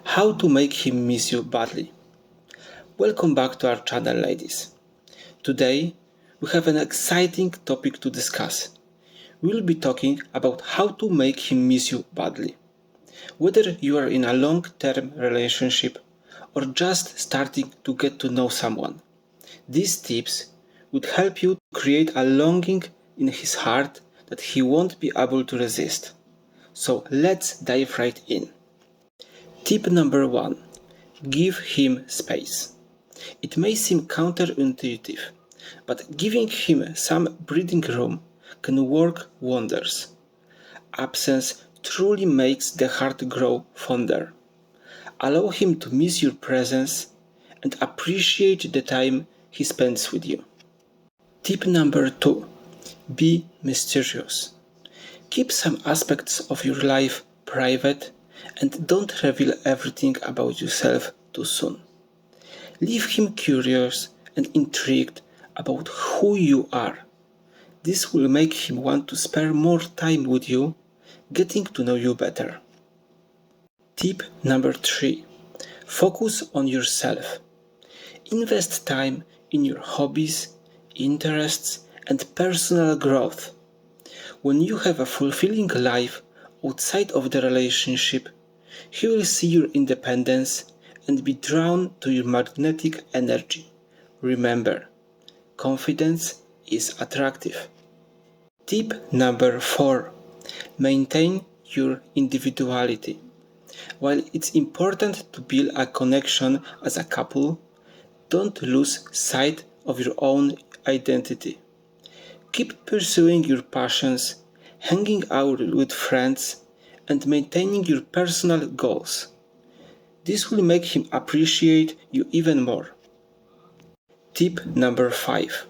How to make him miss you badly. Welcome back to our channel, ladies. Today, we have an exciting topic to discuss. We will be talking about how to make him miss you badly. Whether you are in a long-term relationship or just starting to get to know someone, these tips would help you create a longing in his heart that he won't be able to resist. So let's dive right in. Tip number 1. Give him space. It may seem counterintuitive, but giving him some breathing room can work wonders. Absence truly makes the heart grow fonder. Allow him to miss your presence and appreciate the time he spends with you. Tip number 2. Be mysterious. Keep some aspects of your life private and don't reveal everything about yourself too soon. Leave him curious and intrigued about who you are. This will make him want to spare more time with you, getting to know you better. Tip number 3. Focus on yourself. Invest time in your hobbies, interests, and personal growth. When you have a fulfilling life outside of the relationship, he will see your independence and be drawn to your magnetic energy. Remember, confidence is attractive. Tip number 4. Maintain your individuality. While it's important to build a connection as a couple, don't lose sight of your own identity. Keep pursuing your passions, hanging out with friends, and maintaining your personal goals. This will make him appreciate you even more. Tip number 5.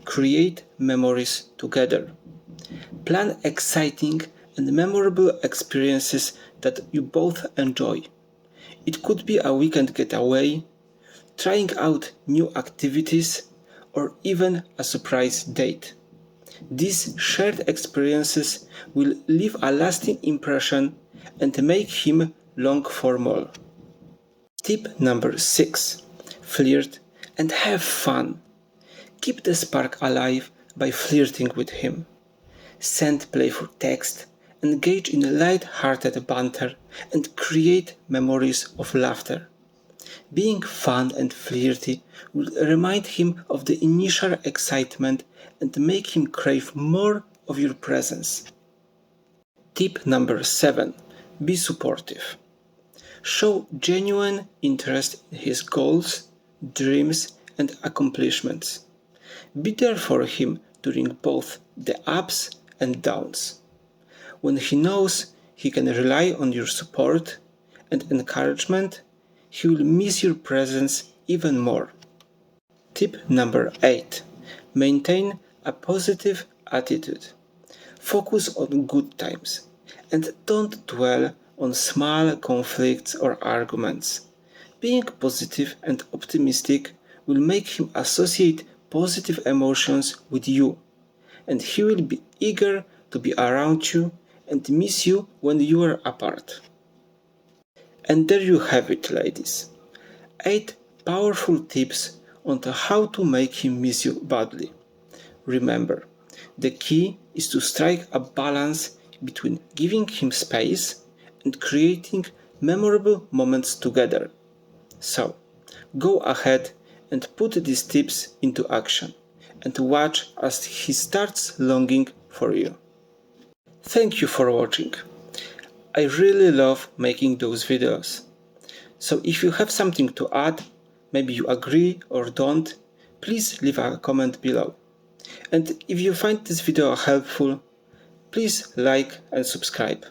Create memories together. Plan exciting and memorable experiences that you both enjoy. It could be a weekend getaway, trying out new activities, or even a surprise date. These shared experiences will leave a lasting impression and make him long for more. Tip number 6. Flirt and have fun. Keep the spark alive by flirting with him. Send playful text, engage in light-hearted banter, and create memories of laughter. Being fun and flirty will remind him of the initial excitement and make him crave more of your presence. Tip number 7. Be supportive. Show genuine interest in his goals, dreams, and accomplishments. Be there for him during both the ups and downs. When he knows he can rely on your support and encouragement, he will miss your presence even more. Tip number 8. Maintain a positive attitude. Focus on good times and don't dwell on small conflicts or arguments. Being positive and optimistic will make him associate positive emotions with you, and he will be eager to be around you and miss you when you are apart. And there you have it, ladies. 8 powerful tips on how to make him miss you badly. Remember, the key is to strike a balance between giving him space and creating memorable moments together. So, go ahead and put these tips into action and watch as he starts longing for you. Thank you for watching. I really love making those videos. So if you have something to add, maybe you agree or don't, please leave a comment below. And if you find this video helpful, please like and subscribe.